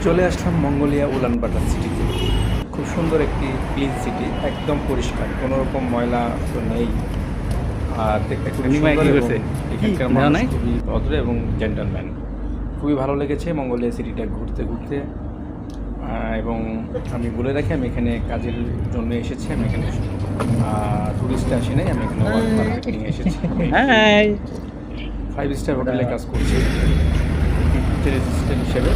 চলে আসলাম মঙ্গোলিয়া উলানবাটার সিটিতে। খুব সুন্দর একটি ক্লিন সিটি, একদম পরিষ্কার, কোনো রকম ময়লা তো নেই। আর দেখতে খুবই সুন্দর এবং এখানকার মানুষ খুবই ভদ্র এবং জেন্টলম্যান। খুবই ভালো লেগেছে মঙ্গোলিয়া সিটিটা ঘুরতে ঘুরতে। এবং আমি বলে রাখি, আমি এখানে কাজের জন্য এসেছি। আমি এখানে টুরিস্টে আসি নাই, আমি এখানে ওয়ার্ক পারমিট নিয়ে এসেছি। 5 স্টার হোটেলে কাজ করছি অ্যাসিস্ট্যান্ট হিসেবে।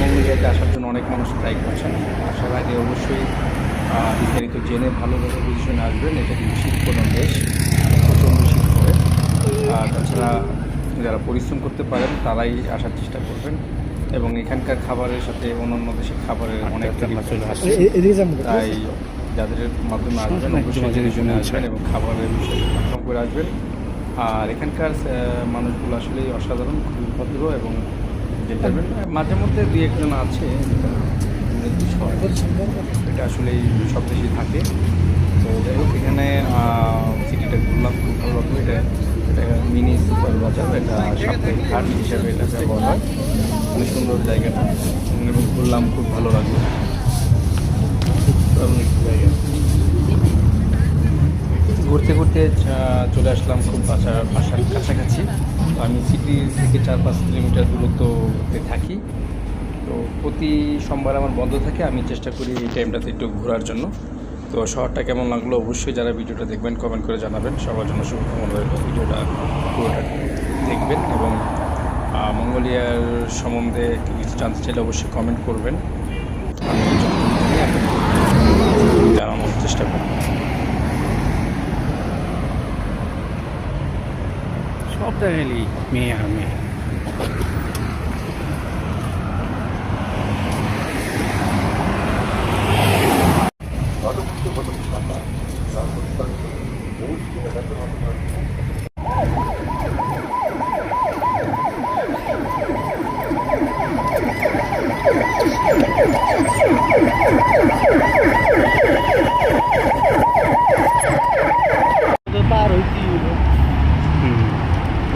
মঙ্গোলিয়াতে আসার জন্য অনেক মানুষ ট্রাই করছেন। আসার আগে অবশ্যই বিস্তারিত জেনে ভালোভাবে পজিশনে আসবেন। এটা কিন্তু শীতপ্রধান দেশ, প্রচণ্ড শীত পড়ে। তাছাড়া যারা পরিশ্রম করতে পারেন তারাই আসার চেষ্টা করবেন। এবং এখানকার খাবারের সাথে অন্যান্য দেশের খাবারের অনেক চলে আসে, তাই যাদের মাধ্যমে আসবেন অবশ্যই জেনে শুনে আসবেন এবং খাবারের বিষয়ে কনফার্ম করে আসবেন। আর এখানকার মানুষগুলো আসলেই অসাধারণ, খুবই ভদ্র এবং জেন্টলম্যান। মাঝে মধ্যে দুই একজন আছে এটা আসলেই সব দেশেই থাকে। তো যাই হোক, এখানে সিটিটা ঘুরলাম, খুব ভালো লাগলো। এটা মিনি সুপার বাজার, এটা সাপ্তাহিক হাট হিসাবে এটা ব্যবহার হয়। অনেক সুন্দর জায়গাটা এবং ঘুরলাম, খুব ভালো লাগলো। ঘুরতে ঘুরতে চলে আসলাম খুব বাসার কাছাকাছি। তো আমি সিটি থেকে 4-5 কিলোমিটার দূরত্বতে থাকি। তো প্রতি সোমবার আমার বন্ধ থাকে, আমি চেষ্টা করি এই টাইমটাতে একটু ঘোরার জন্য। তো শহরটা কেমন লাগলো অবশ্যই যারা ভিডিওটা দেখবেন কমেন্ট করে জানাবেন। সবার জন্য শুভকামনা রইল, ভিডিওটা পুরোটা দেখবেন এবং মঙ্গোলিয়ার সম্বন্ধে কিছু জানতে চাইলে অবশ্যই কমেন্ট করবেন। আমি জানানোর চেষ্টা করব। সব জায়গায় মেয়ে আর মেয়ে।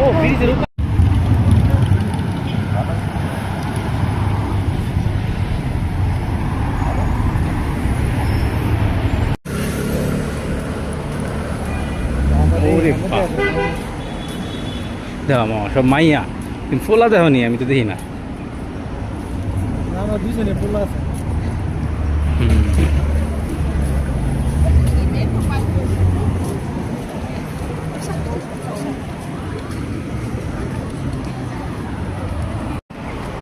ও ব্রিজের উপর দেখো মামা সব মাইয়া, কিন্তু ফোলা দেখো নি, আমি তো দেখি না। দুজনে পোলা আছে।